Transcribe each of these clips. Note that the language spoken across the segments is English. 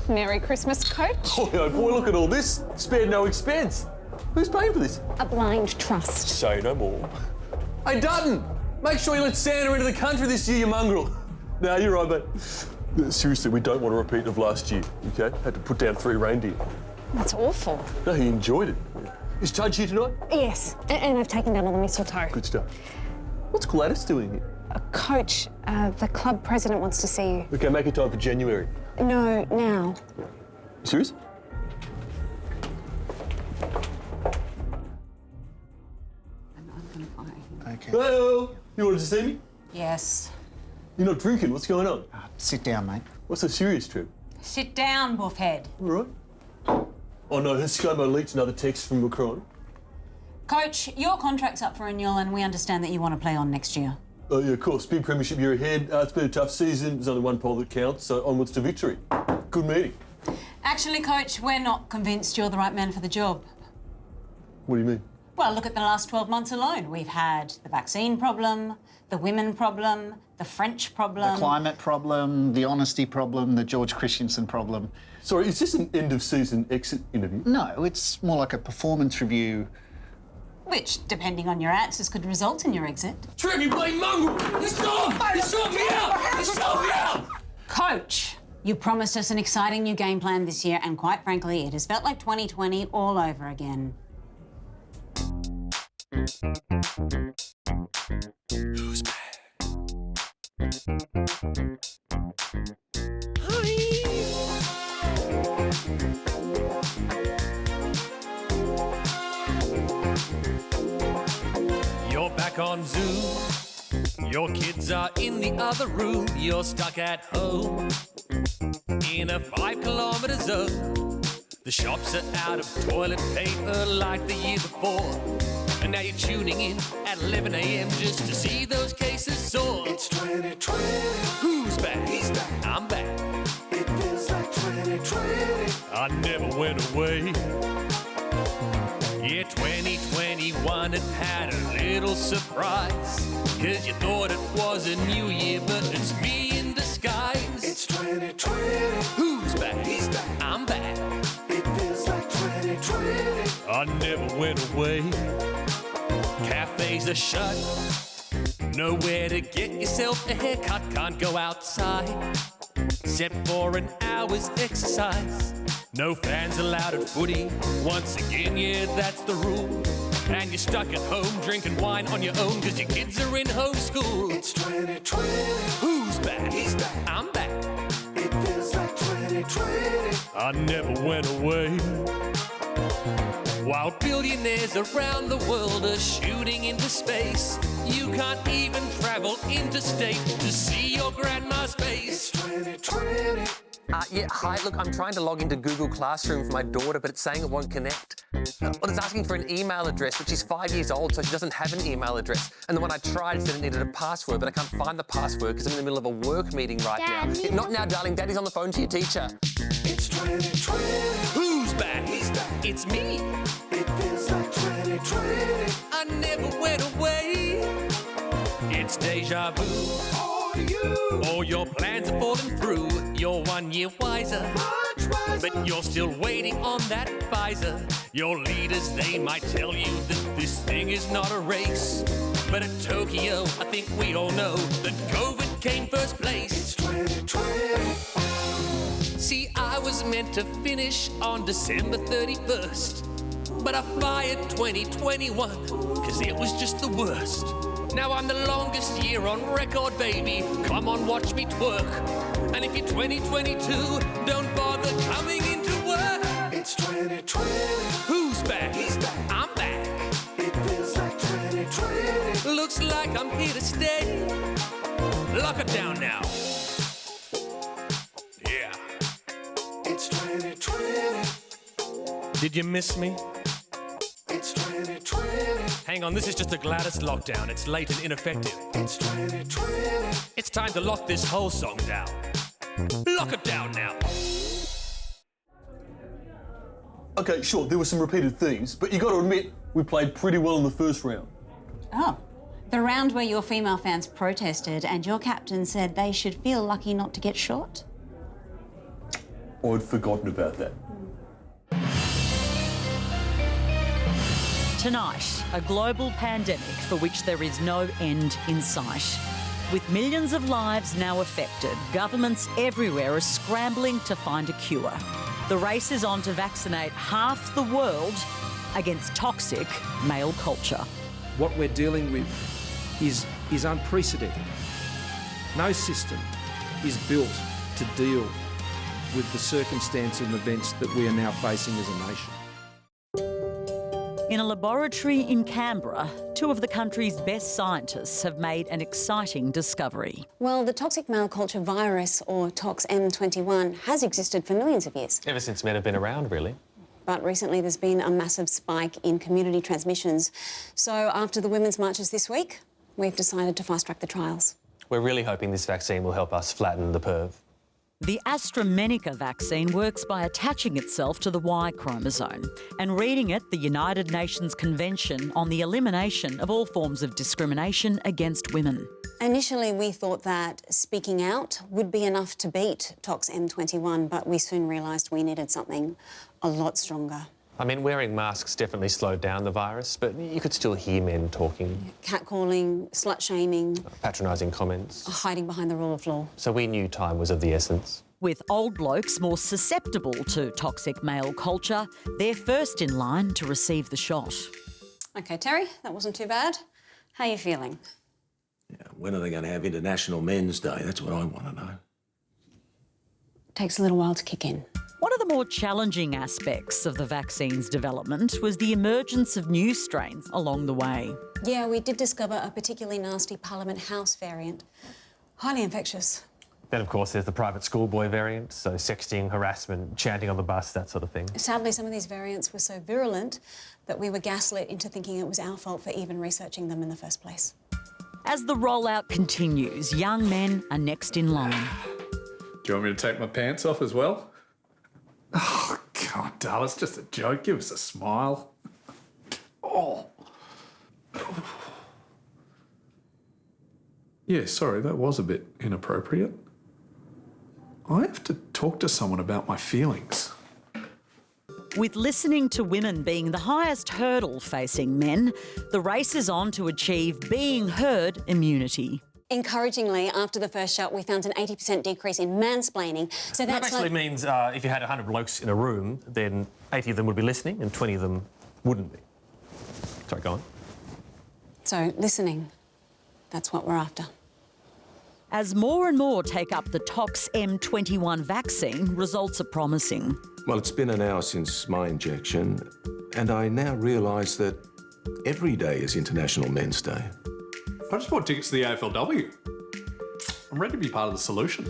Merry Christmas, Coach. Oh, boy, look at all this. Spared no expense. Who's paying for this? A blind trust. Say no more. Hey, Dutton, make sure you let Santa into the country this year, you mongrel. No, you're right, mate. Seriously, we don't want a repeat of last year, OK? Had to put down 3 reindeer. That's awful. No, he enjoyed it. Is Tudge here tonight? Yes, and I've taken down all the mistletoe. Good stuff. What's Gladys doing here? Coach, the club president wants to see you. OK, make it time for January. No, now. Serious? Okay. Hello! You wanted to see me? Yes. You're not drinking, what's going on? Sit down, mate. What's so serious, Trev? Sit down, buffhead. All right. Oh no, has ScoMo leaked another text from Macron? Coach, your contract's up for renewal and we understand that you want to play on next year. Oh yeah, of course. Big premiership year ahead. It's been a tough season. There's only one poll that counts, so onwards to victory. Good meeting. Actually, Coach, we're not convinced you're the right man for the job. What do you mean? Well, look at the last 12 months alone. We've had the vaccine problem, the women problem, the French problem. The climate problem, the honesty problem, the George Christensen problem. Sorry, is this an end-of-season exit interview? No, it's more like a performance review. Which, depending on your answers, could result in your exit. Trev, you bloody mongrel! You stop! You sort me out! You sort me out! Coach, you promised us an exciting new game plan this year, and quite frankly, it has felt like 2020 all over again. Who's back? You're back on Zoom. Your kids are in the other room. You're stuck at home in a 5-kilometre zone. The shops are out of toilet paper like the year before. And now you're tuning in at 11 a.m. just to see those cases soar. It's 2020. Who's back? He's back. I'm back. It feels like 2020. I never went away. Yeah, 2021 had a little surprise. Cause you thought it was a new year, but it's me in disguise. It's 2020. Who's back? He's back. I'm back. It feels like 2020. I never went away. Cafes are shut. Nowhere to get yourself a haircut. Can't go outside except for an hour's exercise. No fans allowed at footy. Once again, yeah, that's the rule. And you're stuck at home drinking wine on your own cause your kids are in homeschool. It's 2020. Who's back? He's back. I'm back. It feels like 2020. I never went away. While billionaires around the world are shooting into space, you can't even travel interstate to see your grandma's face. It's 2020. Yeah, hi, look, I'm trying to log into Google Classroom for my daughter, but it's saying it won't connect. Well, it's asking for an email address, but she's 5 years old, so she doesn't have an email address. And then when I tried, it said it needed a password, but I can't find the password because I'm in the middle of a work meeting right now. Not now, darling. Daddy's on the phone to your teacher. It's 2020. Who's back? He's back. It's me. It feels like 2020. I never went away. It's deja vu. For you. All your plans are falling through. You're 1 year wiser. Much wiser. But you're still waiting on that Pfizer. Your leaders, they might tell you that this thing is not a race. But at Tokyo, I think we all know that COVID came first place. It's 2020. See, I was meant to finish on December 31st. But I fired 2021, cause it was just the worst. Now I'm the longest year on record, baby. Come on, watch me twerk. And if you're 2022, don't bother coming into work. It's 2020. Who's back? He's back. I'm back. It feels like 2020. Looks like I'm here to stay. Lock it down now. Yeah. It's 2020. Did you miss me? It's 2020. Hang on, this is just a Gladys lockdown. It's late and ineffective. It's 2020. It's time to lock this whole song down. Lock it down now. Okay, sure, there were some repeated themes, but you got to admit, we played pretty well in the first round. Oh, the round where your female fans protested and your captain said they should feel lucky not to get shot? I'd forgotten about that. Tonight, a global pandemic for which there is no end in sight. With millions of lives now affected, governments everywhere are scrambling to find a cure. The race is on to vaccinate half the world against toxic male culture. What we're dealing with is unprecedented. No system is built to deal with the circumstances and events that we are now facing as a nation. In a laboratory in Canberra, two of the country's best scientists have made an exciting discovery. Well, the toxic male culture virus, or ToxM21, has existed for millions of years. Ever since men have been around, really. But recently there's been a massive spike in community transmissions. So after the women's marches this week, we've decided to fast-track the trials. We're really hoping this vaccine will help us flatten the perv. The AstraZeneca vaccine works by attaching itself to the Y chromosome and reading it the United Nations Convention on the Elimination of All Forms of Discrimination Against Women. Initially, we thought that speaking out would be enough to beat ToxM21, but we soon realised we needed something a lot stronger. I mean, wearing masks definitely slowed down the virus, but you could still hear men talking. Catcalling, slut-shaming, Patronising comments. hiding behind the rule of law. So we knew time was of the essence. With old blokes more susceptible to toxic male culture, they're first in line to receive the shot. OK, Terry, that wasn't too bad. How are you feeling? Yeah, when are they going to have International Men's Day? That's what I want to know. Takes a little while to kick in. One of the more challenging aspects of the vaccine's development was the emergence of new strains along the way. Yeah, we did discover a particularly nasty Parliament House variant. Highly infectious. Then, of course, there's the private schoolboy variant, so sexting, harassment, chanting on the bus, that sort of thing. Sadly, some of these variants were so virulent that we were gaslit into thinking it was our fault for even researching them in the first place. As the rollout continues, young men are next in line. Do you want me to take my pants off as well? Oh, God, darling, it's just a joke. Give us a smile. Oh. Yeah, sorry, that was a bit inappropriate. I have to talk to someone about my feelings. With listening to women being the highest hurdle facing men, the race is on to achieve being heard immunity. Encouragingly, after the first shot, we found an 80% decrease in mansplaining. So That that's basically means if you had 100 blokes in a room, then 80 of them would be listening and 20 of them wouldn't be. Sorry, go on. So, listening. That's what we're after. As more and more take up the ToxM21 vaccine, results are promising. Well, it's been an hour since my injection, and I now realise that every day is International Men's Day. I just bought tickets to the AFLW. I'm ready to be part of the solution.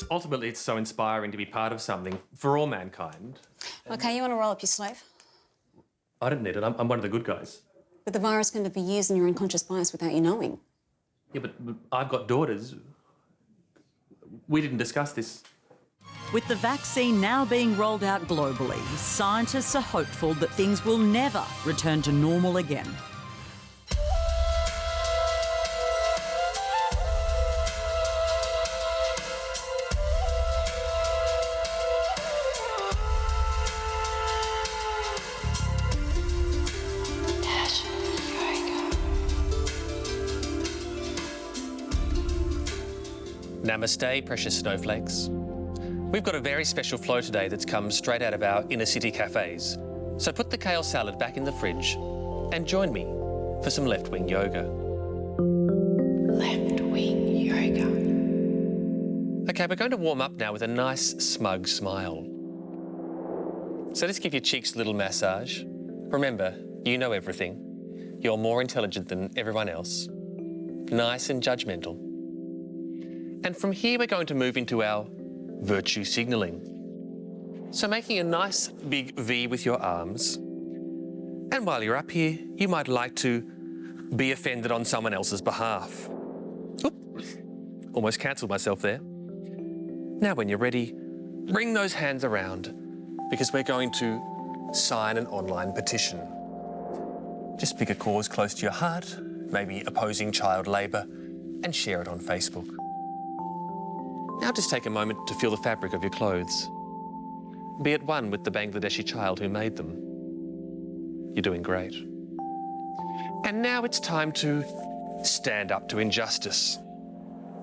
Ultimately, it's so inspiring to be part of something for all mankind. OK, you want to roll up your sleeve? I don't need it. I'm one of the good guys. But the virus can live for years in your unconscious bias without you knowing. Yeah, but I've got daughters. We didn't discuss this. With the vaccine now being rolled out globally, scientists are hopeful that things will never return to normal again. Namaste, precious snowflakes. We've got a very special flow today that's come straight out of our inner city cafes. So put the kale salad back in the fridge and join me for some left-wing yoga. Left-wing yoga. Okay, we're going to warm up now with a nice, smug smile. So just give your cheeks a little massage. Remember, you know everything. You're more intelligent than everyone else. Nice and judgmental. And from here, we're going to move into our virtue signalling. So making a nice big V with your arms. And while you're up here, you might like to be offended on someone else's behalf. Oop, almost cancelled myself there. Now, when you're ready, bring those hands around because we're going to sign an online petition. Just pick a cause close to your heart, maybe opposing child labour, and share it on Facebook. Now just take a moment to feel the fabric of your clothes. Be at one with the Bangladeshi child who made them. You're doing great. And now it's time to stand up to injustice.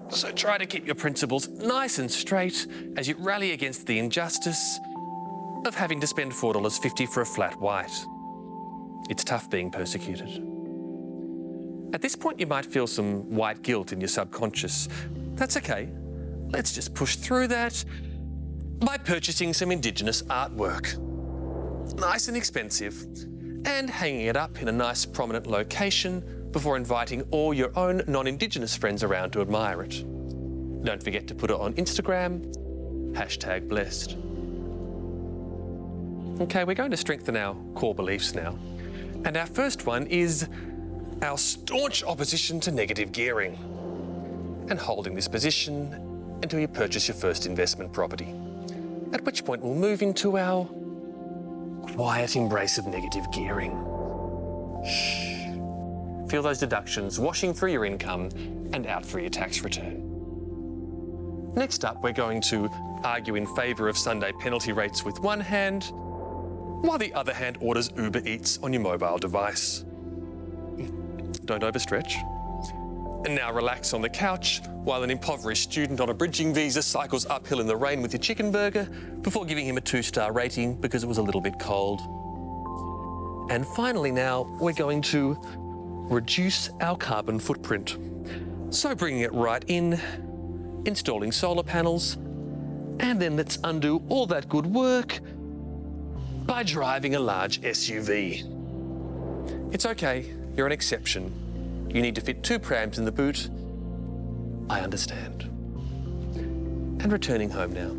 So try to keep your principles nice and straight as you rally against the injustice of having to spend $4.50 for a flat white. It's tough being persecuted. At this point, you might feel some white guilt in your subconscious. That's okay. Let's just push through that by purchasing some Indigenous artwork. Nice and expensive, and hanging it up in a nice prominent location before inviting all your own non-Indigenous friends around to admire it. Don't forget to put it on Instagram, #blessed. Okay, we're going to strengthen our core beliefs now. And our first one is our staunch opposition to negative gearing, and holding this position until you purchase your first investment property, at which point we'll move into our quiet embrace of negative gearing. Shh. Feel those deductions washing through your income and out through your tax return. Next up, we're going to argue in favour of Sunday penalty rates with one hand, while the other hand orders Uber Eats on your mobile device. Don't overstretch. And now relax on the couch while an impoverished student on a bridging visa cycles uphill in the rain with your chicken burger before giving him a 2-star rating because it was a little bit cold. And finally now, we're going to reduce our carbon footprint. So bringing it right in, installing solar panels, and then let's undo all that good work by driving a large SUV. It's okay, you're an exception. You need to fit 2 prams in the boot. I understand. And returning home now.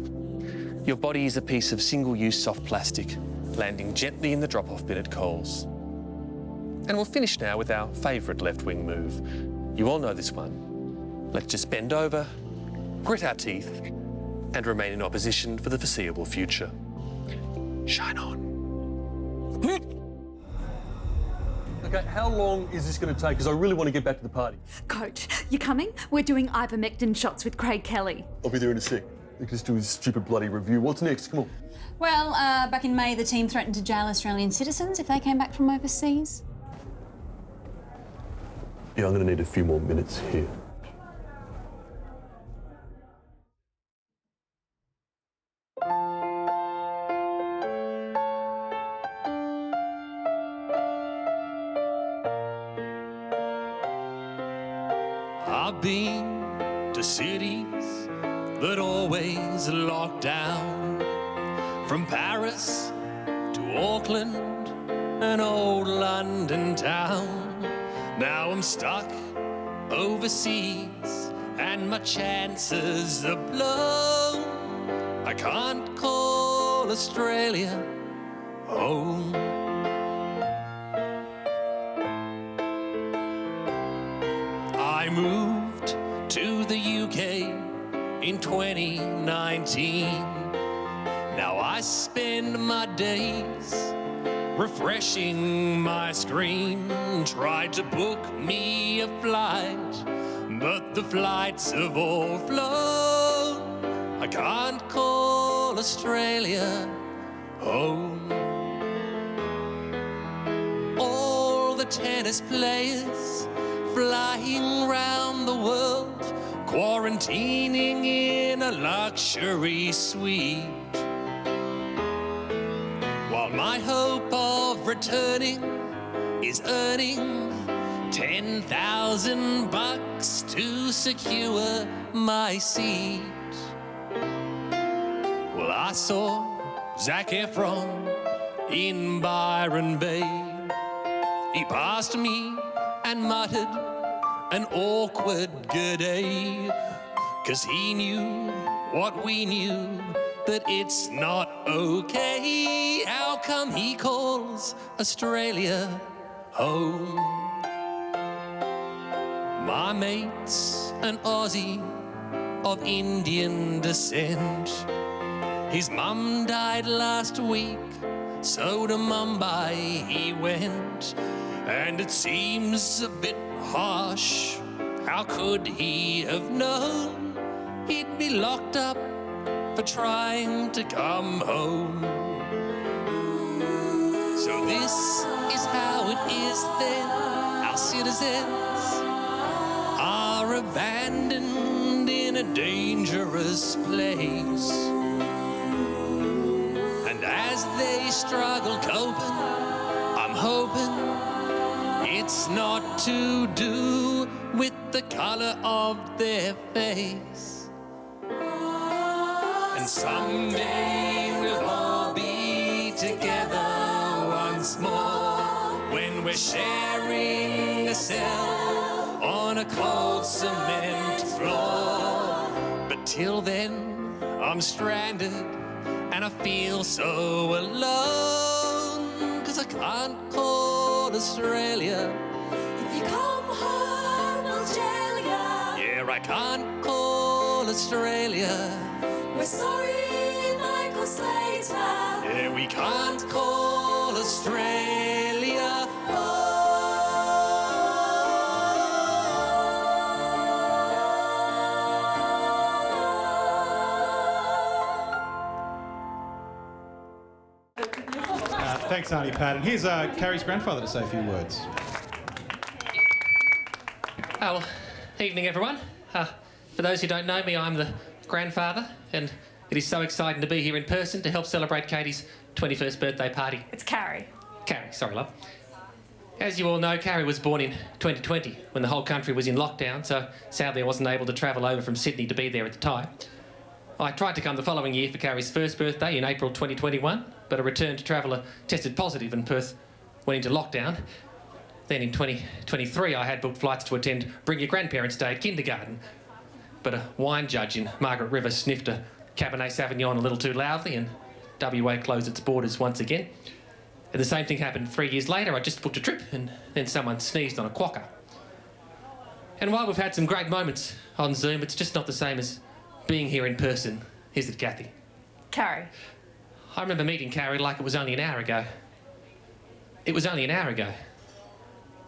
Your body is a piece of single-use soft plastic, landing gently in the drop-off bin at Coles. And we'll finish now with our favourite left-wing move. You all know this one. Let's just bend over, grit our teeth, and remain in opposition for the foreseeable future. Shine on. Okay, how long is this going to take? Because I really want to get back to the party. Coach, you coming? We're doing ivermectin shots with Craig Kelly. I'll be there in a sec. We can just do his stupid bloody review. What's next? Come on. Well, back in May, the team threatened to jail Australian citizens if they came back from overseas. Yeah, I'm going to need a few more minutes here. I've been to cities that always locked down, from Paris to Auckland and old London town. Now I'm stuck overseas and my chances are blown. I can't call Australia home. I moved to the UK in 2019. Now I spend my days refreshing my screen. Tried to book me a flight, but the flights have all flown. I can't call Australia home. All the tennis players flying round the world, quarantining in a luxury suite, while my hope of returning is earning $10,000 to secure my seat. Well, I saw Zac Efron in Byron Bay. He passed me and muttered an awkward good day, 'cause he knew what we knew, that it's not okay. How come he calls Australia home? My mate's an Aussie of Indian descent. His mum died last week, so to Mumbai he went. And it seems a bit harsh. How could he have known he'd be locked up for trying to come home. So this is how it is then. Our citizens are abandoned in a dangerous place. And as they struggle coping, I'm hoping it's not to do with the colour of their face. And someday we'll all be together once more when we're sharing a cell on a cold cement floor. But till then, I'm stranded and I feel so alone, 'cause I can't call Australia. If you come home, I'll jail ya. Yeah, I can't call Australia. We're sorry, Michael Slater. Yeah, we can't call Australia. Thanks, Auntie Pat. And here's Carrie's grandfather to say a few words. Oh, well, evening everyone. For those who don't know me, I'm the grandfather, and it is so exciting to be here in person to help celebrate Katie's 21st birthday party. It's Carrie. Carrie, sorry love. As you all know, Carrie was born in 2020 when the whole country was in lockdown, so sadly I wasn't able to travel over from Sydney to be there at the time. I tried to come the following year for Carrie's first birthday in April 2021, but a returned traveller tested positive and Perth went into lockdown. Then in 2023 I had booked flights to attend Bring Your Grandparents Day at kindergarten, but a wine judge in Margaret River sniffed a Cabernet Sauvignon a little too loudly and WA closed its borders once again. And the same thing happened 3 years later. I just booked a trip and then someone sneezed on a quokka. And while we've had some great moments on Zoom, it's just not the same as being here in person, is it, Kathy? Carrie. I remember meeting Carrie like it was only an hour ago. It was only an hour ago.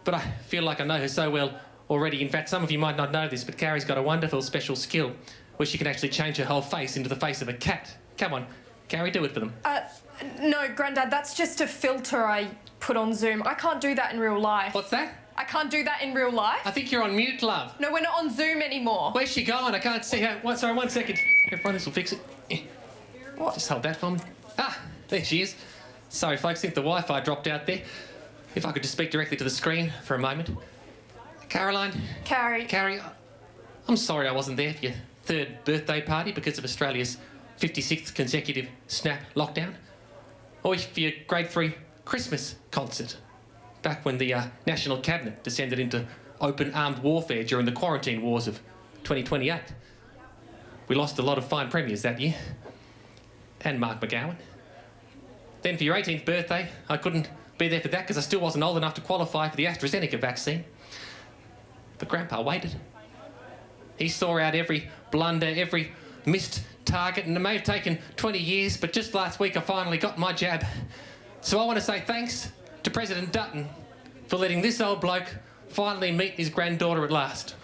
But I feel like I know her so well already. In fact, some of you might not know this, but Carrie's got a wonderful special skill where she can actually change her whole face into the face of a cat. Come on, Carrie, do it for them. No, Grandad, that's just a filter I put on Zoom. I can't do that in real life. What's that? I can't do that in real life. I think you're on mute, love. No, we're not on Zoom anymore. Where's she going? I can't see her. Sorry, 1 second. Everyone, this will fix it. What? Just hold that for me. Ah, there she is. Sorry, folks, I think the Wi-Fi dropped out there. If I could just speak directly to the screen for a moment. Caroline? Carrie. Carrie, I'm sorry I wasn't there for your 3rd birthday party because of Australia's 56th consecutive snap lockdown. Or for your grade 3 Christmas concert, back when the National Cabinet descended into open armed warfare during the quarantine wars of 2028. We lost a lot of fine premiers that year. And Mark McGowan. Then for your 18th birthday, I couldn't be there for that because I still wasn't old enough to qualify for the AstraZeneca vaccine. But Grandpa waited. He saw out every blunder, every missed target, and it may have taken 20 years, but just last week I finally got my jab. So I want to say thanks to President Dutton for letting this old bloke finally meet his granddaughter at last.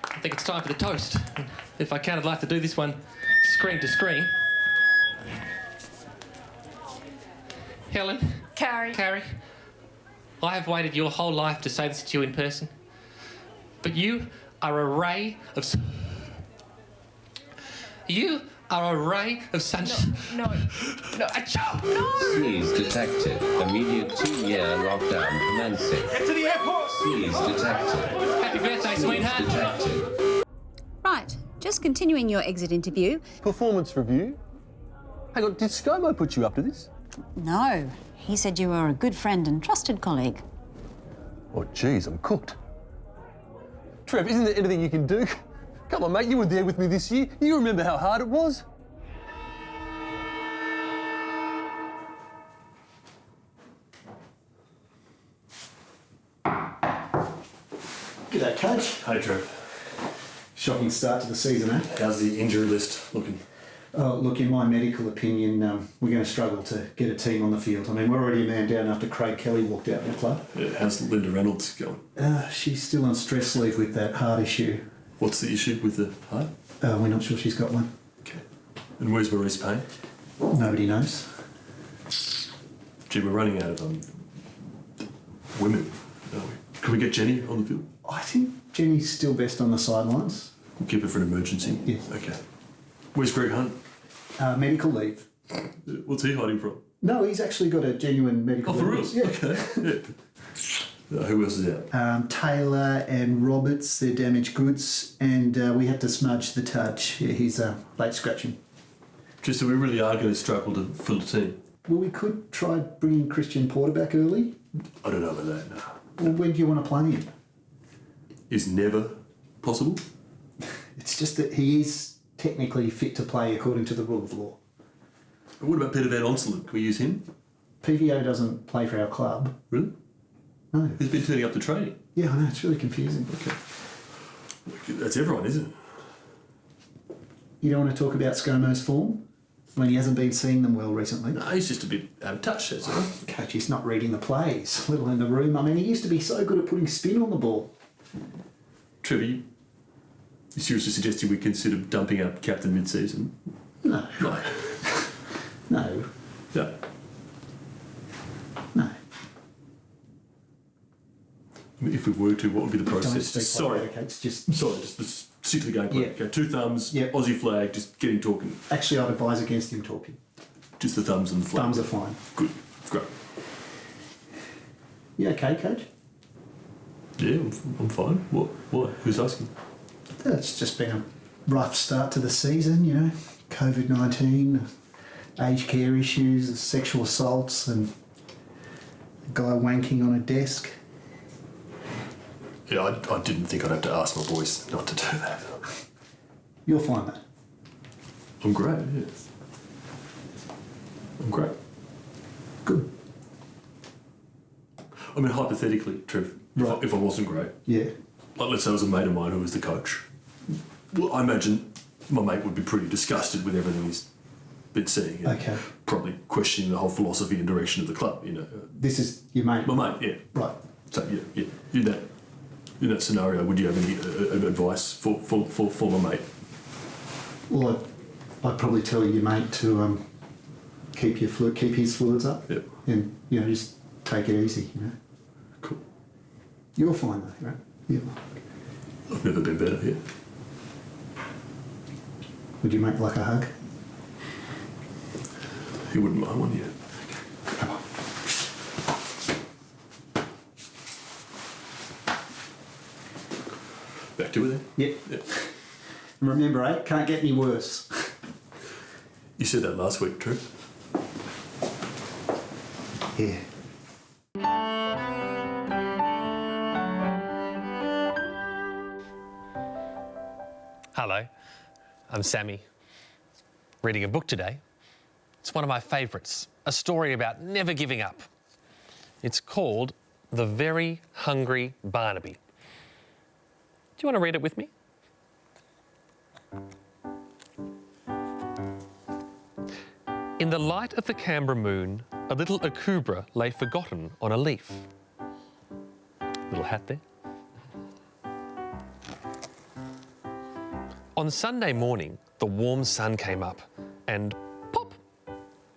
I think it's time for the toast. If I can, I'd like to do this one screen to screen. Helen. Carrie. Carrie. I have waited your whole life to say this to you in person. But you are a ray of... You are a ray of sunshine. No. Achoo! No! Sneeze detected. Immediate 2-year lockdown commencing. Get to the airport! Sneeze detected. Happy birthday, sweetheart. Detected. Right, just continuing your exit interview. Performance review? Hang on, did ScoMo put you up to this? No, he said you were a good friend and trusted colleague. Oh, geez, I'm cooked. Trev, isn't there anything you can do? Come on, mate, you were there with me this year. You remember how hard it was? G'day, Tudge. Hey, Trev. Shocking start to the season, eh? How's the injury list looking? Look, in my medical opinion, we're going to struggle to get a team on the field. I mean, we're already a man down after Craig Kelly walked out in the club. Yeah, how's Linda Reynolds going? She's still on stress leave with that heart issue. What's the issue with the heart? We're not sure she's got one. And where's Maurice Payne? Nobody knows. Gee, we're running out of women, aren't we? Can we get Jenny on the field? I think Jenny's still best on the sidelines. We'll keep her for an emergency. Yes. Okay. Where's Greg Hunt? Medical leave. What's he hiding from? No, he's actually got a genuine medical Oh, for real? illness. Yeah. Okay. Yeah. Who else is out? Taylor and Roberts, they're damaged goods, and we had to smudge the Tudge. Yeah, he's late scratching. Just so we really are going to struggle to fill the team. Well, we could try bringing Christian Porter back early. I don't know about that, no. Well, when do you want to play him? Is never possible? It's just that he is technically fit to play according to the rule of law. But what about Peter Van Onselen? Can we use him? PVO doesn't play for our club. Really? No. He's been turning up to training. Yeah, I know, it's really confusing. Okay. That's everyone, isn't it? You don't want to talk about ScoMo's form? When he hasn't been seeing them well recently. No, he's just a bit out of touch, that's all. Coach, he's not reading the plays, little in the room. I mean, he used to be so good at putting spin on the ball. Trevor, you seriously suggesting we consider dumping our captain mid-season? No. No. No. No. No. I mean, if we were to, what would be the process? Don't speak Sorry. like that, okay? It's just... Sorry, just let's stick to the game plan. Yeah. Okay, 2 thumbs, Yeah. Aussie flag, just get him talking. Actually, I'd advise against him talking. Just the thumbs and the flag. Thumbs are fine. Good. Great. You okay, Coach? Yeah, I'm fine. What? Why? Who's asking? It's just been a rough start to the season, you know. COVID-19, aged care issues, sexual assaults, and a guy wanking on a desk. Yeah, I didn't think I'd have to ask my boys not to do that. You'll find that. I'm great, yeah. I'm great. Good. I mean, hypothetically, Trev, Right. if I wasn't great, Yeah. like let's say it was a mate of mine who was the coach, well, I imagine my mate would be pretty disgusted with everything he's been seeing. And Okay. probably questioning the whole philosophy and direction of the club, you know. This is your mate? My mate, yeah. Right. So, yeah. In that scenario, would you have any advice for my mate? Well, I'd probably tell your mate to keep his fluids up. Yep. And, you know, just take it easy, you know. Cool. You're fine though, right? Yeah. I've never been better, yeah. Would you make like a hug? He wouldn't mind one, yeah. Come on. Back to it then? Yep. Yeah. And remember, can't get any worse. You said that last week, Trev. Yeah. Hello, I'm Sammy. Reading a book today. It's one of my favourites, a story about never giving up. It's called The Very Hungry Barnaby. Do you want to read it with me? In the light of the Canberra moon, a little akubra lay forgotten on a leaf. Little hat there. On Sunday morning, the warm sun came up and pop!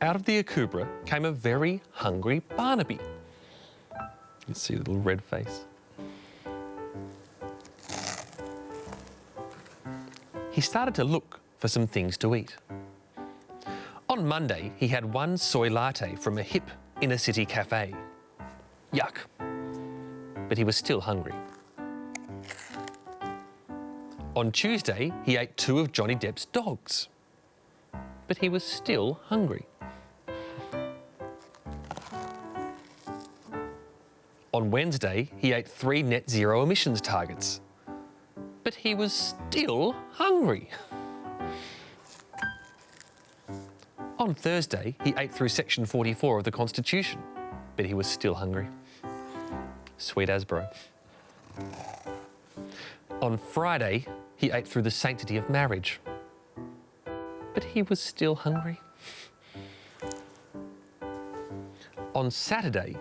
Out of the akubra came a very hungry Barnaby. You can see the little red face. He started to look for some things to eat. On Monday, he had one soy latte from a hip inner-city cafe. Yuck. But he was still hungry. On Tuesday, he ate 2 of Johnny Depp's dogs. But he was still hungry. On Wednesday, he ate 3 net zero emissions targets. But he was still hungry. On Thursday, he ate through Section 44 of the Constitution, but he was still hungry. Sweet as bro. On Friday, he ate through the sanctity of marriage, but he was still hungry. On Saturday,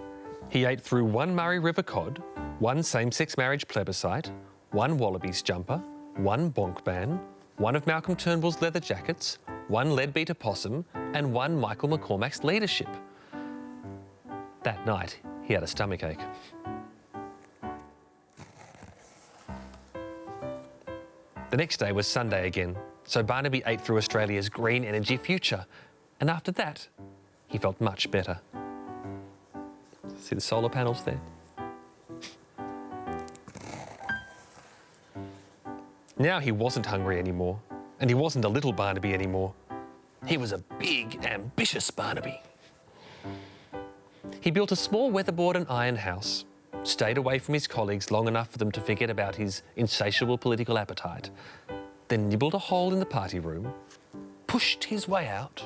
he ate through 1 Murray River cod, 1 same-sex marriage plebiscite, 1 wallabies jumper, 1 bonk ban, one of Malcolm Turnbull's leather jackets, one leadbeater possum, and one Michael McCormack's leadership. That night, he had a stomachache. The next day was Sunday again, so Barnaby ate through Australia's green energy future, and after that, he felt much better. See the solar panels there? Now he wasn't hungry anymore, and he wasn't a little Barnaby anymore. He was a big, ambitious Barnaby. He built a small weatherboard and iron house, stayed away from his colleagues long enough for them to forget about his insatiable political appetite, then nibbled a hole in the party room, pushed his way out,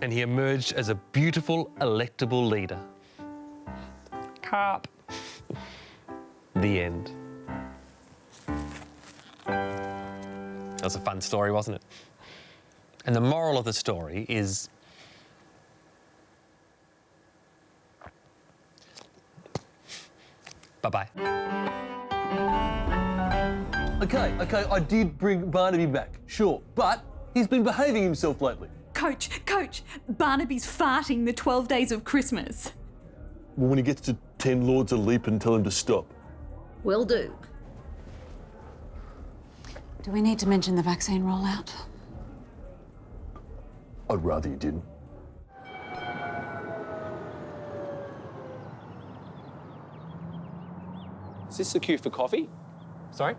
and he emerged as a beautiful, electable leader. Carp. The end. That was a fun story, wasn't it? And the moral of the story is bye-bye. Okay, I did bring Barnaby back, sure, but he's been behaving himself lately. Coach, Barnaby's farting the 12 days of Christmas. Well, when he gets to 10 lords a leap and tell him to stop. Will do. Do we need to mention the vaccine rollout? I'd rather you didn't. Is this the queue for coffee? Sorry?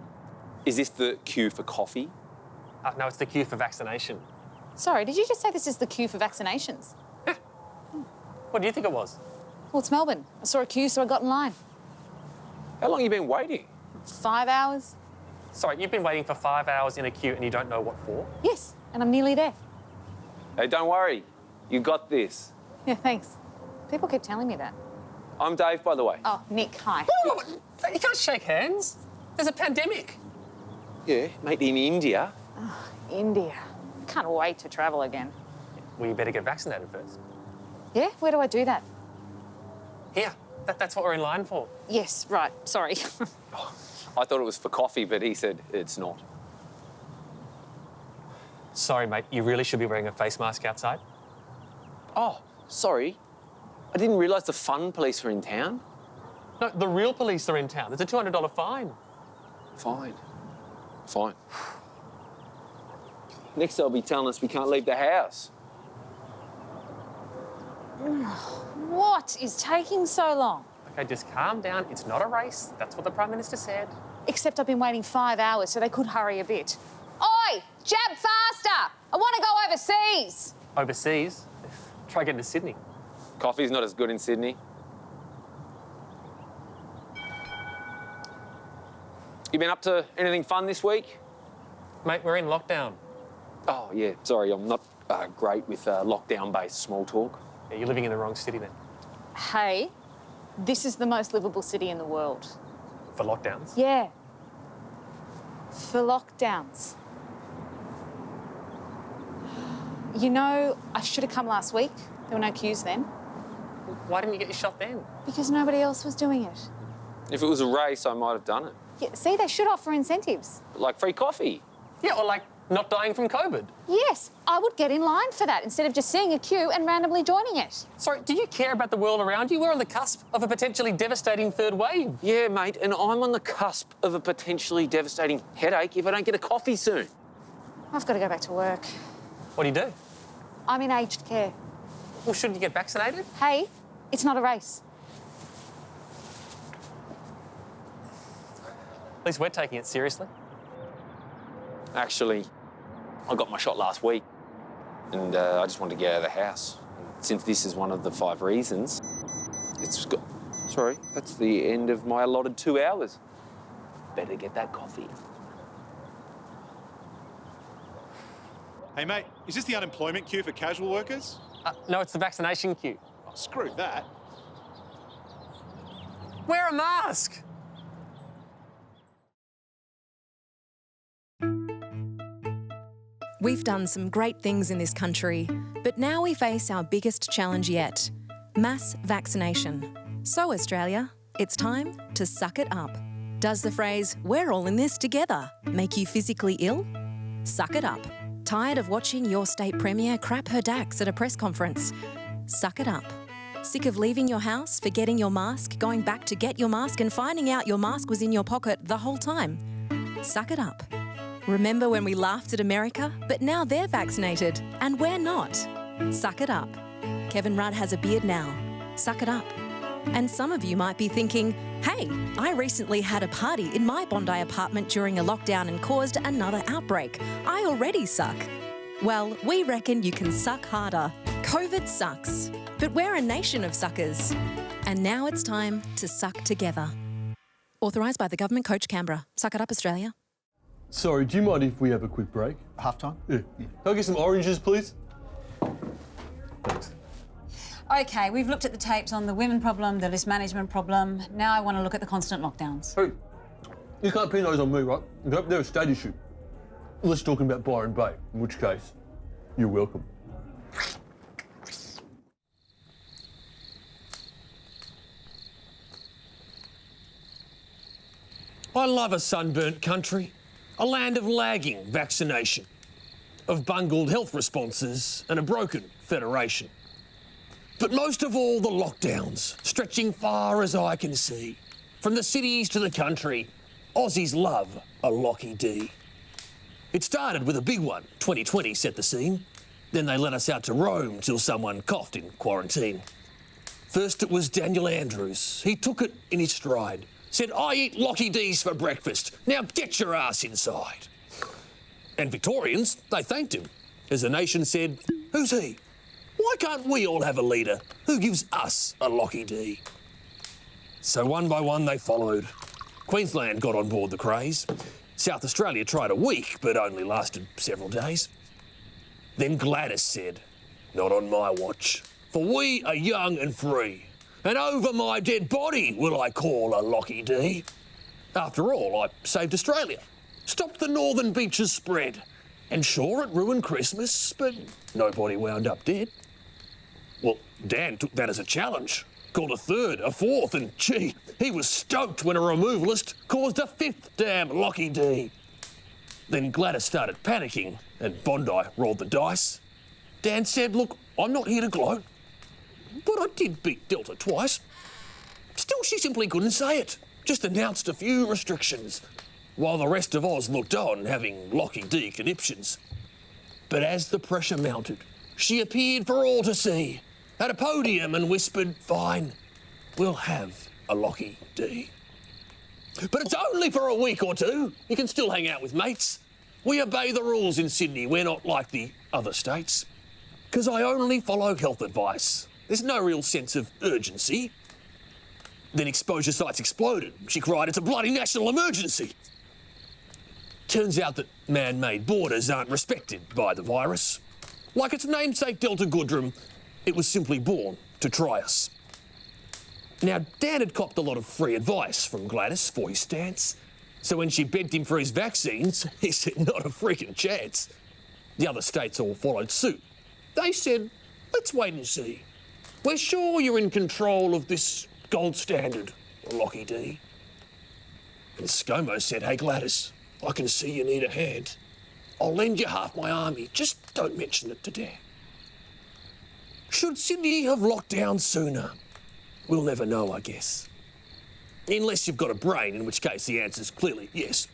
Is this the queue for coffee? No, it's the queue for vaccination. Sorry, did you just say this is the queue for vaccinations? What do you think it was? Well, it's Melbourne. I saw a queue, so I got in line. How long have you been waiting? 5 hours. Sorry, you've been waiting for 5 hours in a queue and you don't know what for? Yes, and I'm nearly there. Hey, don't worry. You got this. Yeah, thanks. People keep telling me that. I'm Dave, by the way. Oh, Nick, hi. You can't shake hands. There's a pandemic. Yeah, mate, in India. Oh, India. Can't wait to travel again. Well, you better get vaccinated first. Yeah? Where do I do that? Here. That's what we're in line for. Yes, right. Sorry. I thought it was for coffee, but he said it's not. Sorry, mate. You really should be wearing a face mask outside. Oh, sorry. I didn't realise the fun police were in town. No, the real police are in town. There's a $200 fine. Fine. Next they'll be telling us we can't leave the house. What is taking so long? Okay, just calm down. It's not a race. That's what the Prime Minister said. Except I've been waiting 5 hours, so they could hurry a bit. Oi! Jab faster! I want to go overseas! Overseas? Try getting to Sydney. Coffee's not as good in Sydney. You been up to anything fun this week? Mate, we're in lockdown. Oh, yeah, sorry, I'm not great with lockdown-based small talk. Yeah, you're living in the wrong city then. Hey, this is the most livable city in the world. For lockdowns? Yeah. For lockdowns. You know, I should have come last week. There were no queues then. Why didn't you get your shot then? Because nobody else was doing it. If it was a race, I might have done it. Yeah, see, they should offer incentives. Like free coffee. Yeah, or like not dying from COVID. Yes, I would get in line for that instead of just seeing a queue and randomly joining it. Sorry, do you care about the world around you? We're on the cusp of a potentially devastating third wave. Yeah, mate, and I'm on the cusp of a potentially devastating headache if I don't get a coffee soon. I've got to go back to work. What do you do? I'm in aged care. Well, shouldn't you get vaccinated? Hey, it's not a race. At least we're taking it seriously. Actually, I got my shot last week and I just wanted to get out of the house. And since this is one of the 5 reasons, it's got... Sorry, that's the end of my allotted 2 hours. Better get that coffee. Hey, mate, is this the unemployment queue for casual workers? No, it's the vaccination queue. Oh, screw that. Wear a mask! We've done some great things in this country, but now we face our biggest challenge yet, mass vaccination. So, Australia, it's time to suck it up. Does the phrase, "we're all in this together," make you physically ill? Suck it up. Tired of watching your state premier crap her dax at a press conference? Suck it up. Sick of leaving your house, forgetting your mask, going back to get your mask and finding out your mask was in your pocket the whole time? Suck it up. Remember when we laughed at America, but now they're vaccinated and we're not? Suck it up. Kevin Rudd has a beard now. Suck it up. And some of you might be thinking, hey, I recently had a party in my Bondi apartment during a lockdown and caused another outbreak. I already suck. Well, we reckon you can suck harder. COVID sucks, but we're a nation of suckers. And now it's time to suck together. Authorised by the Government, Coach Canberra. Suck it up, Australia. Sorry, do you mind if we have a quick break? Half-time? Yeah. Can I get some oranges, please? Thanks. OK, we've looked at the tapes on the women problem, the list management problem. Now I want to look at the constant lockdowns. Hey, you can't pin those on me, right? They're a state issue. Let's talk about Byron Bay, in which case, you're welcome. I love a sunburnt country, a land of lagging vaccination, of bungled health responses and a broken federation. But most of all, the lockdowns, stretching far as I can see. From the cities to the country, Aussies love a Lockie D. It started with a big one, 2020 set the scene. Then they let us out to roam till someone coughed in quarantine. First it was Daniel Andrews. He took it in his stride. Said, I eat Lockie D's for breakfast. Now get your ass inside. And Victorians, they thanked him. As the nation said, who's he? Why can't we all have a leader who gives us a Lockie D? So one by one they followed. Queensland got on board the craze. South Australia tried a week, but only lasted several days. Then Gladys said, not on my watch, for we are young and free. And over my dead body will I call a Lockie D. After all, I saved Australia, stopped the northern beaches spread. And sure, it ruined Christmas, but nobody wound up dead. Well, Dan took that as a challenge, called a third, a fourth, and gee, he was stoked when a removalist caused a fifth damn Lockie D. Then Gladys started panicking, and Bondi rolled the dice. Dan said, look, I'm not here to gloat, but I did beat Delta twice. Still, she simply couldn't say it, just announced a few restrictions, while the rest of Oz looked on, having Lockie D conniptions. But as the pressure mounted, she appeared for all to see, at a podium and whispered, fine, we'll have a Lockie D. But it's only for a week or two. You can still hang out with mates. We obey the rules in Sydney. We're not like the other states. Because I only follow health advice. There's no real sense of urgency. Then exposure sites exploded. She cried, it's a bloody national emergency. Turns out that man-made borders aren't respected by the virus. Like its namesake Delta Goodrum, it was simply born to try us. Now, Dan had copped a lot of free advice from Gladys for his stance. So when she begged him for his vaccines, he said, not a freaking chance. The other states all followed suit. They said, let's wait and see. We're sure you're in control of this gold standard, Lockie D. And ScoMo said, hey Gladys, I can see you need a hand. I'll lend you half my army, just don't mention it to Dan. Should Sydney have locked down sooner? We'll never know, I guess. Unless you've got a brain, in which case the answer's clearly yes.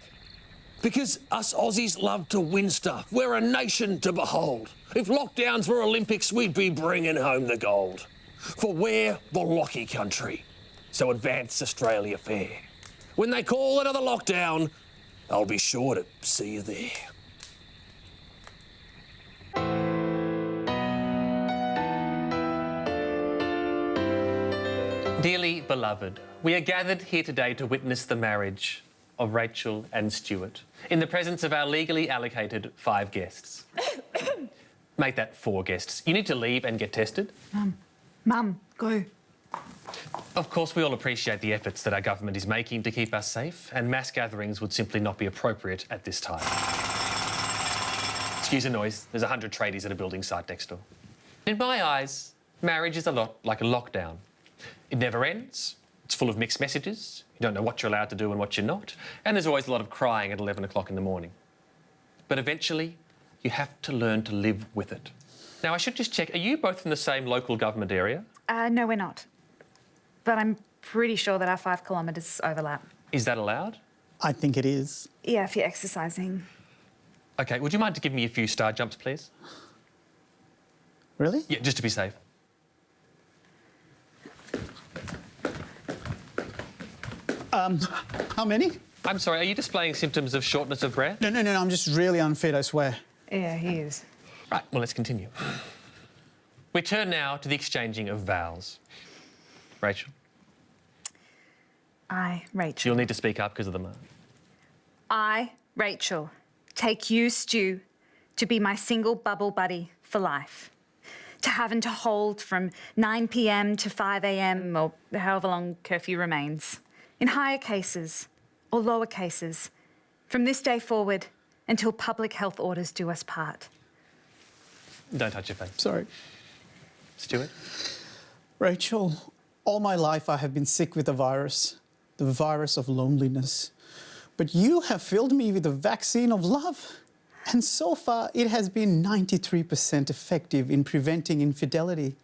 Because us Aussies love to win stuff. We're a nation to behold. If lockdowns were Olympics, we'd be bringing home the gold. For we're the Lockie country, so advance Australia fair. When they call another lockdown, I'll be sure to see you there. Dearly beloved, we are gathered here today to witness the marriage of Rachel and Stuart in the presence of our legally allocated 5 guests. Make that 4 guests. You need to leave and get tested. Mum, go. Of course, we all appreciate the efforts that our government is making to keep us safe, and mass gatherings would simply not be appropriate at this time. Excuse the noise. There's 100 tradies at a building site next door. In my eyes, marriage is a lot like a lockdown. It never ends, It's full of mixed messages. You don't know what you're allowed to do and what you're not. And there's always a lot of crying at 11 o'clock in the morning. But eventually, you have to learn to live with it. Now, I should just check, are you both in the same local government area? No, we're not. But I'm pretty sure that our 5 kilometres overlap. Is that allowed? I think it is. Yeah, if you're exercising. OK, would you mind to give me a few star jumps, please? Really? Yeah, just to be safe. How many? I'm sorry, are you displaying symptoms of shortness of breath? No, I'm just really unfit, I swear. Yeah, he is. Right, well, let's continue. We turn now to the exchanging of vows. Rachel? I, Rachel. You'll need to speak up because of the mark. I, Rachel, take you, Stu, to be my single bubble buddy for life. To have and to hold from 9 p.m. to 5 a.m. or however long curfew remains. In higher cases or lower cases, from this day forward until public health orders do us part. Don't touch your face. Sorry. Stuart? Rachel, all my life I have been sick with the virus of loneliness. But you have filled me with the vaccine of love. And so far, it has been 93% effective in preventing infidelity.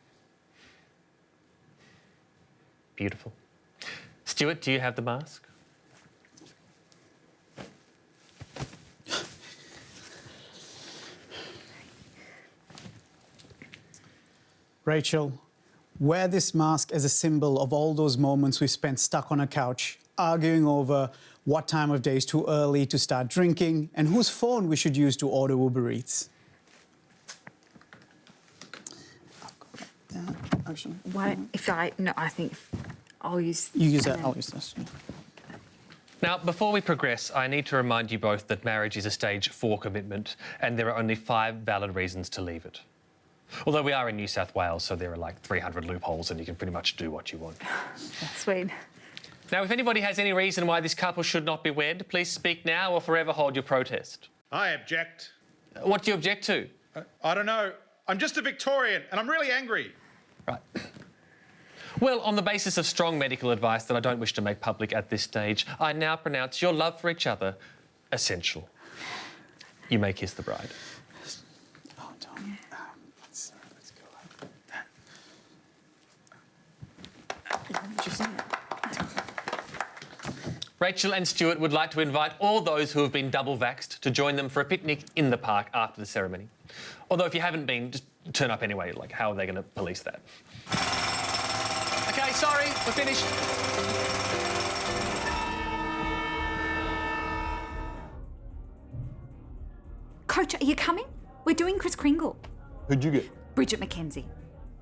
Beautiful. Stuart, do you have the mask? Rachel, wear this mask as a symbol of all those moments we spent stuck on a couch, arguing over what time of day is too early to start drinking and whose phone we should use to order Uber Eats. Why, I think I'll use... You use that, I'll use this. Now, before we progress, I need to remind you both that marriage is a stage 4 commitment and there are only 5 valid reasons to leave it. Although we are in New South Wales, so there are like 300 loopholes and you can pretty much do what you want. That's sweet. Now, if anybody has any reason why this couple should not be wed, please speak now or forever hold your protest. I object. What do you object to? I don't know. I'm just a Victorian and I'm really angry. Right. Well, on the basis of strong medical advice that I don't wish to make public at this stage, I now pronounce your love for each other essential. You may kiss the bride. Oh, Tom. Let's go. Rachel and Stuart would like to invite all those who have been double vaxxed to join them for a picnic in the park after the ceremony. Although if you haven't been, just turn up anyway. Like, how are they going to police that? OK, sorry, we're finished. Coach, are you coming? We're doing Kris Kringle. Who'd you get? Bridget McKenzie.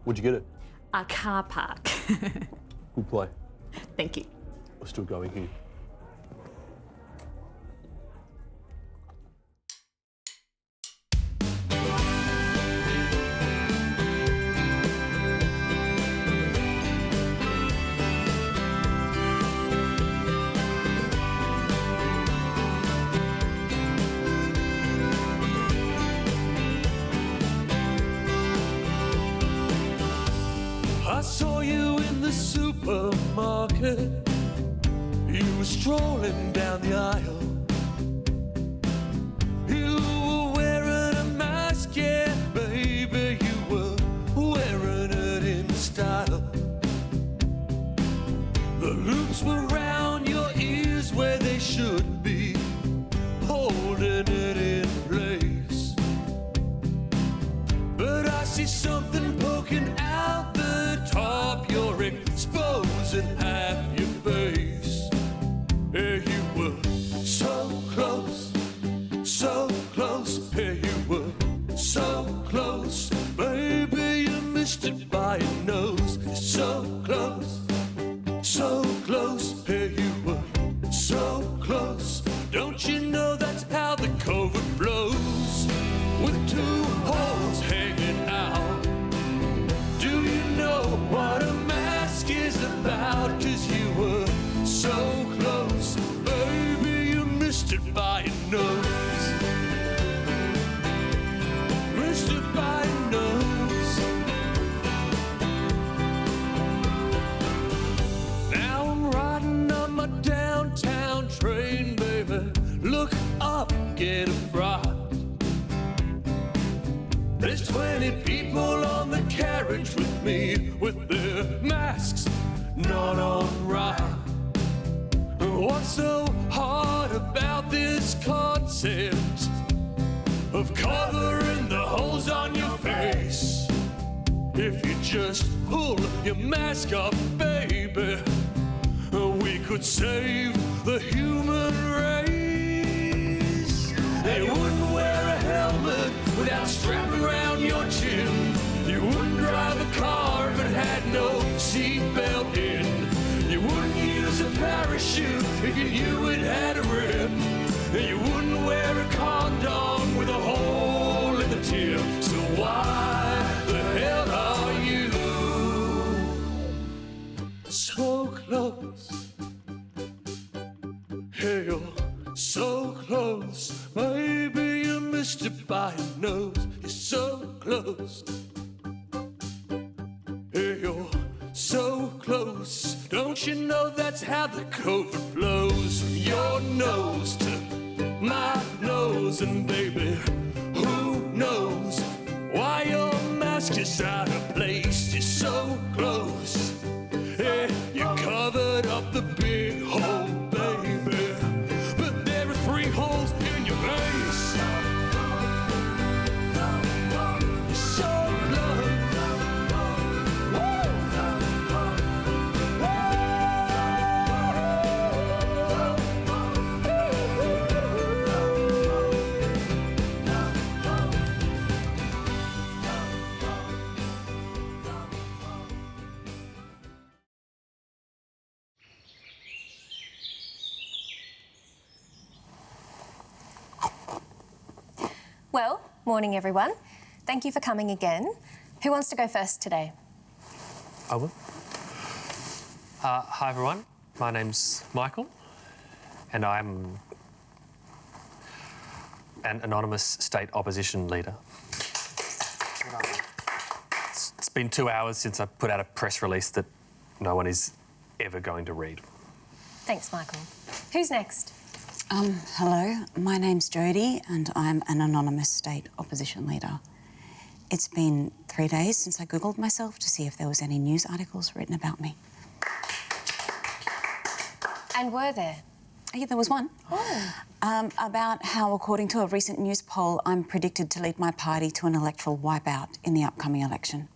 Where'd you get it? A car park. Good play. Thank you. We're still going here. I saw you in the supermarket. You were strolling down the aisle. You were wearing a mask, yeah, baby. You were wearing it in style. The loops were round your ears where they should be, holding it in place. But I see something poking out the top. You're exposing half your face. Yeah, you were so get a fright. There's 20 people on the carriage with me, with their masks not on right. What's so hard about this concept of covering the holes on your face? If you just pull your mask up, baby, we could save the human race. They wouldn't wear a helmet without strapping around your chin. You wouldn't drive a car if it had no seatbelt in. You wouldn't use a parachute if you knew it had a rip. You wouldn't wear a condom with a hole in the tip. So why the hell are you so close? Yeah, you're so close. Maybe you missed it by your nose. You're so close. Yeah, you're so close. Don't you know that's how the COVID flows? From your nose to my nose. And baby, who knows why your mask is out of place? You're so close. Yeah, you covered up the big hole, baby. But there are 3 holes in your face. You're so close. Well, morning everyone. Thank you for coming again. Who wants to go first today? I will. Hi everyone, my name's Michael and I'm an anonymous state opposition leader. It's been 2 hours since I put out a press release that no one is ever going to read. Thanks, Michael. Who's next? Hello, my name's Jodie and I'm an anonymous state opposition leader. It's been 3 days since I Googled myself to see if there was any news articles written about me. And were there? Yeah, there was one. Oh. About how, according to a recent news poll, I'm predicted to lead my party to an electoral wipeout in the upcoming election.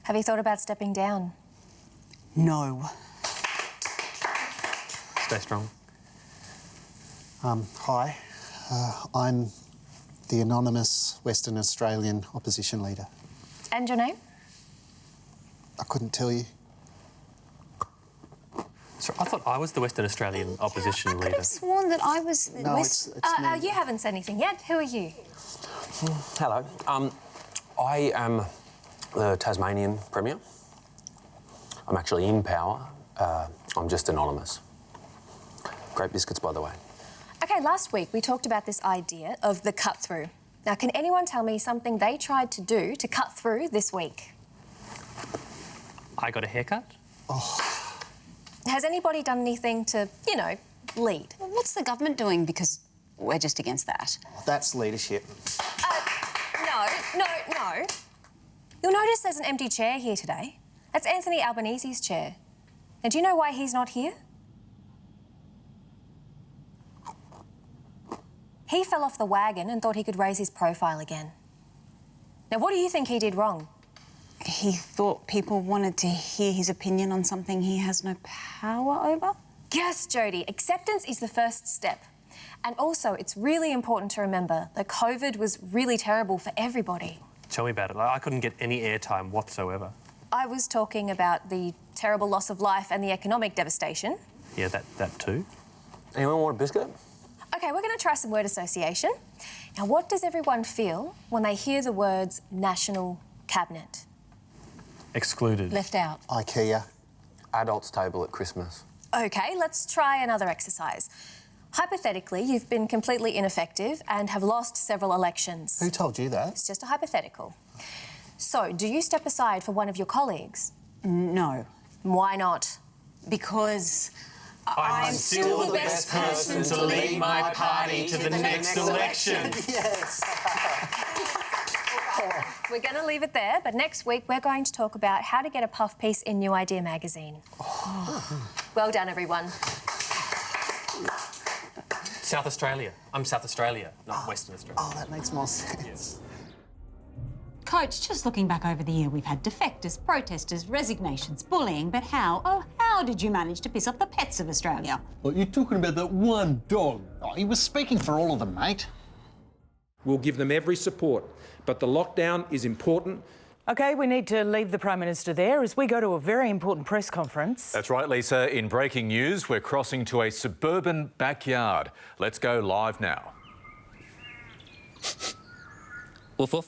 Have you thought about stepping down? No. Stay strong. Hi, I'm the anonymous Western Australian opposition leader. And your name? I couldn't tell you. So I thought I was the Western Australian opposition I could leader. have sworn that I was the No, it's me. You haven't said anything yet. Who are you? Hello. I am the Tasmanian Premier. I'm actually in power. I'm just anonymous. Great biscuits, by the way. Okay, last week we talked about this idea of the cut-through. Now, can anyone tell me something they tried to do to cut through this week? I got a haircut. Has anybody done anything to, you know, lead? Well, what's the government doing? Because we're just against that. That's leadership. No. You'll notice there's an empty chair here today. That's Anthony Albanese's chair. And do you know why he's not here? He fell off the wagon and thought he could raise his profile again. Now, what do you think he did wrong? He thought people wanted to hear his opinion on something he has no power over? Yes, Jodie. Acceptance is the first step. And also, it's really important to remember that COVID was really terrible for everybody. Tell me about it. I couldn't get any airtime whatsoever. I was talking about the terrible loss of life and the economic devastation. Yeah, that too. Anyone want a biscuit? OK, we're going to try some word association. Now, what does everyone feel when they hear the words National Cabinet? Excluded. Left out. IKEA. Adults table at Christmas. OK, let's try another exercise. Hypothetically, you've been completely ineffective and have lost several elections. Who told you that? It's just a hypothetical. So, do you step aside for one of your colleagues? No. Why not? Because I'm still the best person to lead my party to the next election. Yes. We're going to leave it there, but next week we're going to talk about how to get a puff piece in New Idea magazine. Well done, everyone. South Australia. I'm South Australia, not Western Australia. Oh, that makes more sense. Yes. Coach, just looking back over the year, we've had defectors, protesters, resignations, bullying, but how did you manage to piss off the pets of Australia? Well, you're talking about that one dog. Oh, he was speaking for all of them, mate. We'll give them every support, but the lockdown is important. OK, we need to leave the Prime Minister there as we go to a very important press conference. That's right, Lisa. In breaking news, we're crossing to a suburban backyard. Let's go live now. Woof woof.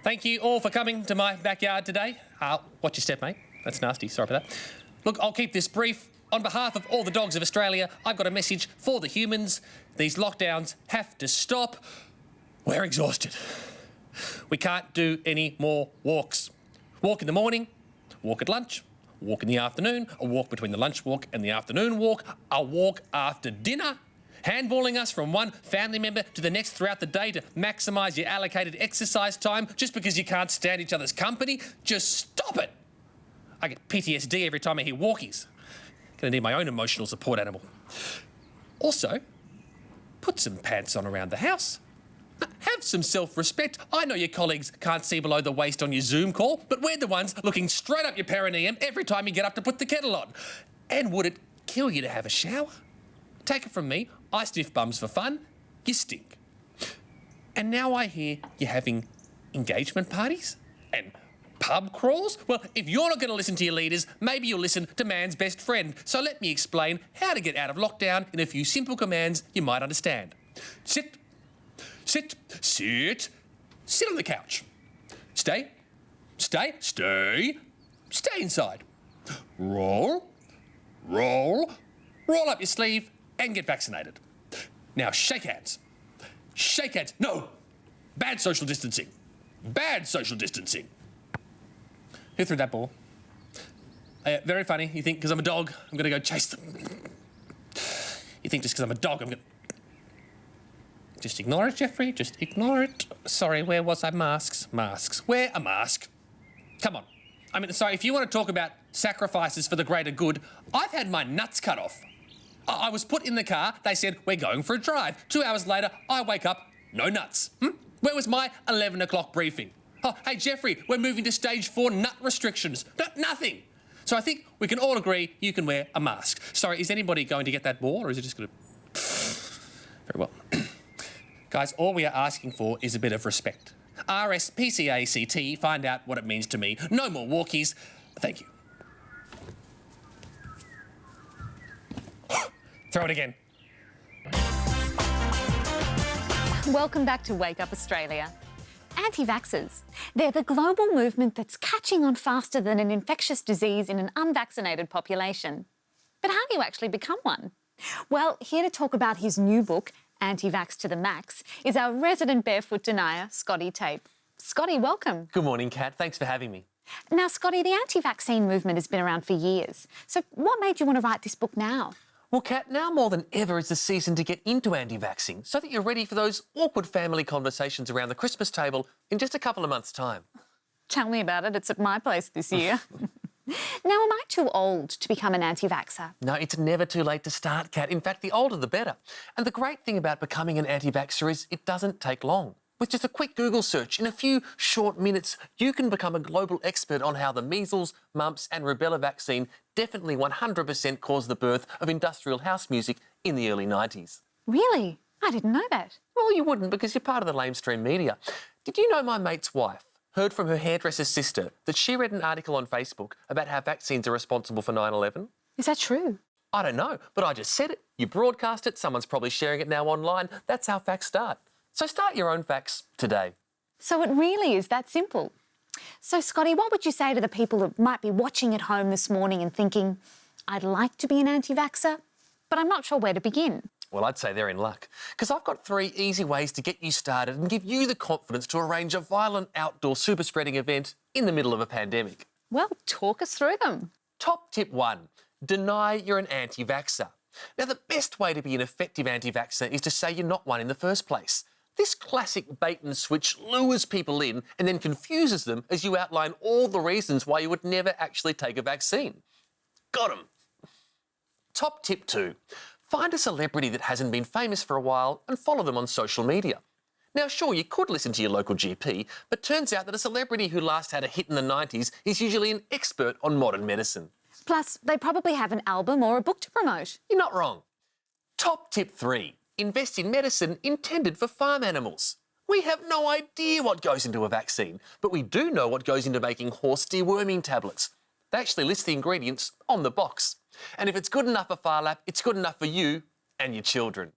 Thank you all for coming to my backyard today. Watch your step, mate. That's nasty. Sorry about that. Look, I'll keep this brief. On behalf of all the dogs of Australia, I've got a message for the humans. These lockdowns have to stop. We're exhausted. We can't do any more walks. Walk in the morning, walk at lunch, walk in the afternoon, a walk between the lunch walk and the afternoon walk, a walk after dinner, handballing us from one family member to the next throughout the day to maximise your allocated exercise time just because you can't stand each other's company. Just stop it. I get PTSD every time I hear walkies. Gonna need my own emotional support animal. Also, put some pants on around the house. Have some self-respect. I know your colleagues can't see below the waist on your Zoom call, but we're the ones looking straight up your perineum every time you get up to put the kettle on. And would it kill you to have a shower? Take it from me, I sniff bums for fun, you stink. And now I hear you're having engagement parties and pub crawls? Well, if you're not going to listen to your leaders, maybe you'll listen to man's best friend. So let me explain how to get out of lockdown in a few simple commands you might understand. Sit. Sit, sit, sit on the couch. Stay, stay, stay, stay inside. Roll, roll, roll up your sleeve and get vaccinated. Now shake hands. Shake hands. No, bad social distancing. Bad social distancing. Who threw that ball? Very funny. You think because I'm a dog, I'm going to go chase them. You think just because I'm a dog, I'm going to... Just ignore it, Jeffrey. Just ignore it. Sorry, where was I? Masks. Masks. Wear a mask. Come on. I mean, sorry, if you want to talk about sacrifices for the greater good, I've had my nuts cut off. I was put in the car. They said, we're going for a drive. 2 hours later, I wake up, no nuts. Where was my 11 o'clock briefing? Oh, hey, Jeffrey, we're moving to stage 4 nut restrictions. Nothing. So I think we can all agree you can wear a mask. Sorry, is anybody going to get that ball or is it just going to... Very well. Guys, all we are asking for is a bit of respect. RSPCACT, find out what it means to me. No more walkies. Thank you. Throw it again. Welcome back to Wake Up Australia. Anti-vaxxers. They're the global movement that's catching on faster than an infectious disease in an unvaccinated population. But how do you actually become one? Well, here to talk about his new book, Anti-Vax to the Max, is our resident barefoot denier, Scotty Tape. Scotty, welcome. Good morning, Kat. Thanks for having me. Now, Scotty, the anti-vaccine movement has been around for years. So what made you want to write this book now? Well, Kat, now more than ever is the season to get into anti-vaxxing so that you're ready for those awkward family conversations around the Christmas table in just a couple of months' time. Tell me about it. It's at my place this year. Now, am I too old to become an anti-vaxxer? No, it's never too late to start, Kat. In fact, the older the better. And the great thing about becoming an anti-vaxxer is it doesn't take long. With just a quick Google search, in a few short minutes, you can become a global expert on how the measles, mumps and rubella vaccine definitely 100% caused the birth of industrial house music in the early 90s. Really? I didn't know that. Well, you wouldn't because you're part of the lamestream media. Did you know my mate's wife heard from her hairdresser's sister that she read an article on Facebook about how vaccines are responsible for 9/11? Is that true? I don't know, but I just said it. You broadcast it, someone's probably sharing it now online. That's how facts start. So start your own facts today. So it really is that simple. So, Scotty, what would you say to the people that might be watching at home this morning and thinking, I'd like to be an anti-vaxxer, but I'm not sure where to begin? Well, I'd say they're in luck, because I've got 3 easy ways to get you started and give you the confidence to arrange a violent outdoor super-spreading event in the middle of a pandemic. Well, talk us through them. Top tip 1, Deny you're an anti-vaxxer. Now, the best way to be an effective anti-vaxxer is to say you're not one in the first place. This classic bait and switch lures people in and then confuses them as you outline all the reasons why you would never actually take a vaccine. Got 'em. Top tip 2. Find a celebrity that hasn't been famous for a while and follow them on social media. Now, sure, you could listen to your local GP, but turns out that a celebrity who last had a hit in the 90s is usually an expert on modern medicine. Plus, they probably have an album or a book to promote. You're not wrong. Top tip 3. Invest in medicine intended for farm animals. We have no idea what goes into a vaccine, but we do know what goes into making horse deworming tablets. They actually list the ingredients on the box. And if it's good enough for Phar Lap, it's good enough for you and your children.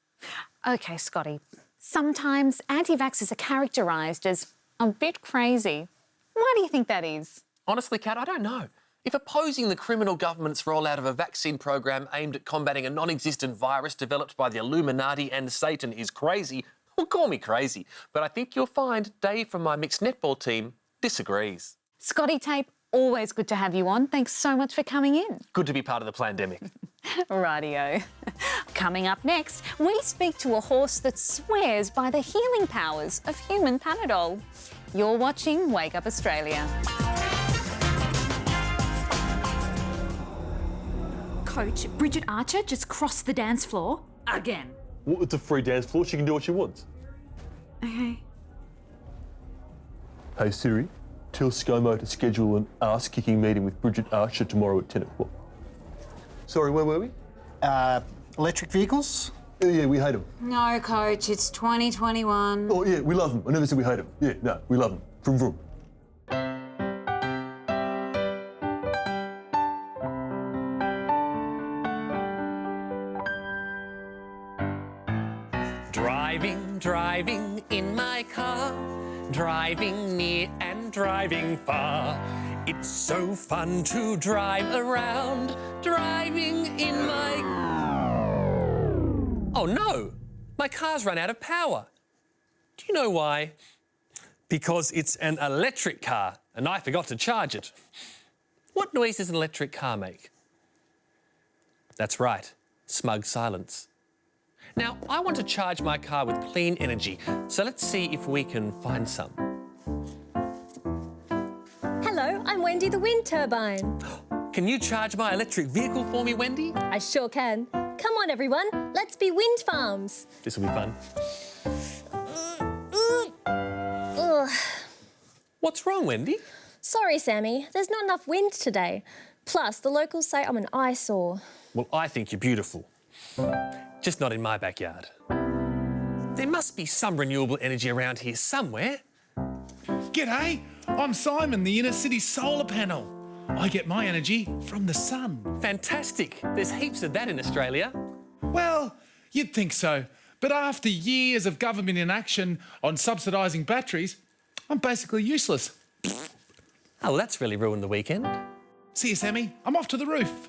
OK, Scotty. Sometimes anti-vaxxers are characterised as a bit crazy. Why do you think that is? Honestly, Kat, I don't know. If opposing the criminal government's rollout of a vaccine program aimed at combating a non-existent virus developed by the Illuminati and Satan is crazy, well, call me crazy. But I think you'll find Dave from my mixed netball team disagrees. Scotty Tape, always good to have you on. Thanks so much for coming in. Good to be part of the pandemic. Rightio. Coming up next, we speak to a horse that swears by the healing powers of human Panadol. You're watching Wake Up Australia. Coach, Bridget Archer just crossed the dance floor again. Well, it's a free dance floor. She can do what she wants. Okay. Hey, Siri, tell ScoMo to schedule an ass-kicking meeting with Bridget Archer tomorrow at 10 o'clock. Sorry, where were we? Electric vehicles? Yeah, we hate them. No, Coach, it's 2021. Oh, yeah, we love them. I never said we hate them. Yeah, no, we love them. Vroom, vroom. Driving in my car, driving near and driving far. It's so fun to drive around, driving in my... Oh no, my car's run out of power. Do you know why? Because it's an electric car and I forgot to charge it. What noise does an electric car make? That's right, smug silence. Now, I want to charge my car with clean energy, so let's see if we can find some. Hello, I'm Wendy the wind turbine. Can you charge my electric vehicle for me, Wendy? I sure can. Come on, everyone, let's be wind farms. This will be fun. Ugh. What's wrong, Wendy? Sorry, Sammy, there's not enough wind today. Plus, the locals say I'm an eyesore. Well, I think you're beautiful. Just not in my backyard. There must be some renewable energy around here somewhere. G'day, I'm Simon, the inner city solar panel. I get my energy from the sun. Fantastic. There's heaps of that in Australia. Well, you'd think so. But after years of government inaction on subsidising batteries, I'm basically useless. Oh, that's really ruined the weekend. See you, Sammy. I'm off to the roof.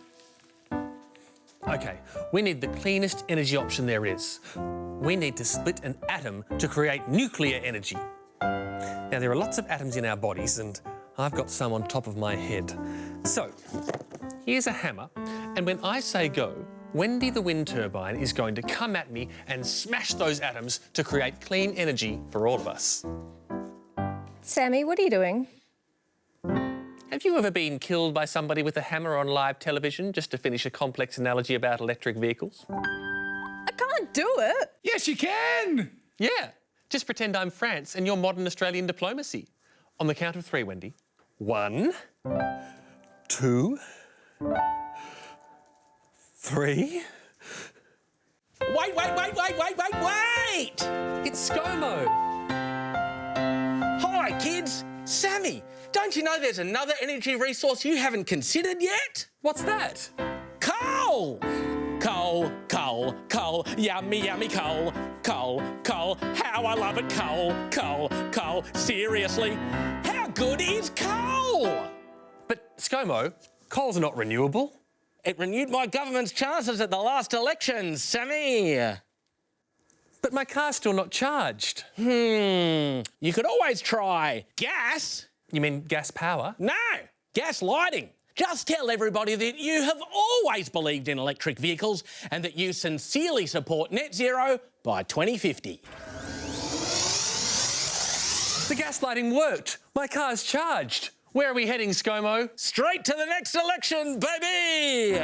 OK, we need the cleanest energy option there is. We need to split an atom to create nuclear energy. Now, there are lots of atoms in our bodies and I've got some on top of my head. So, here's a hammer, and when I say go, Wendy the wind turbine is going to come at me and smash those atoms to create clean energy for all of us. Sammy, what are you doing? Have you ever been killed by somebody with a hammer on live television, just to finish a complex analogy about electric vehicles? I can't do it. Yes, you can. Yeah. Just pretend I'm France and you're modern Australian diplomacy. On the count of 3, Wendy. 1, 2, 3. Wait! It's ScoMo. Hi, kids. Sammy, don't you know there's another energy resource you haven't considered yet? What's that? Coal! Coal, yummy coal, how I love it, coal, seriously, how good is coal? But, ScoMo, coal's not renewable. It renewed my government's chances at the last elections, Sammy. But my car's still not charged. You could always try gas. You mean gas power? No, gas lighting. just tell everybody that you have always believed in electric vehicles and that you sincerely support net zero by 2050. The gaslighting worked. My car's charged. Where are we heading, ScoMo? Straight to the next election, baby!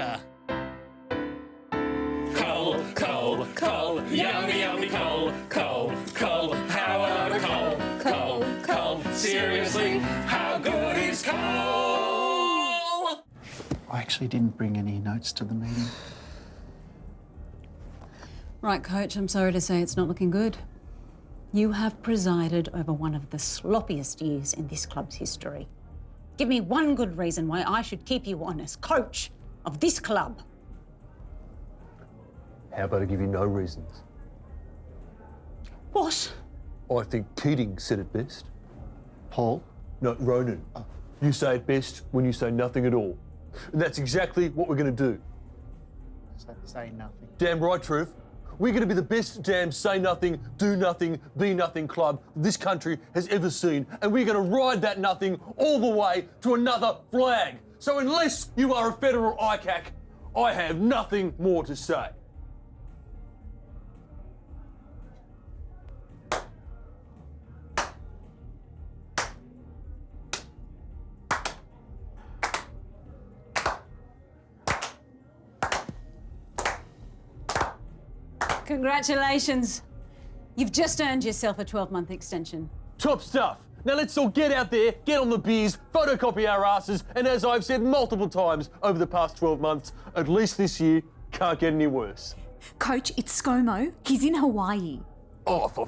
Coal, coal, coal, yummy, yummy coal, coal, coal, how I love coal, coal, coal, seriously, how good is coal? I actually didn't bring any notes to the meeting. Right, Coach, I'm sorry to say it's not looking good. You have presided over one of the sloppiest years in this club's history. Give me one good reason why I should keep you on as coach of this club. How about I give you no reasons? What? I think Keating said it best. Paul? No, Ronan. You say it best when you say nothing at all. And that's exactly what we're going to do. Say nothing. Damn right, Trev. We're going to be the best damn say nothing, do nothing, be nothing club this country has ever seen. And we're going to ride that nothing all the way to another flag. So unless you are a federal ICAC, I have nothing more to say. Congratulations. You've just earned yourself a 12-month extension. Top stuff. Now let's all get out there, get on the beers, photocopy our asses, and as I've said multiple times over the past 12 months, at least this year can't get any worse. Coach, it's ScoMo. He's in Hawaii. Oh, for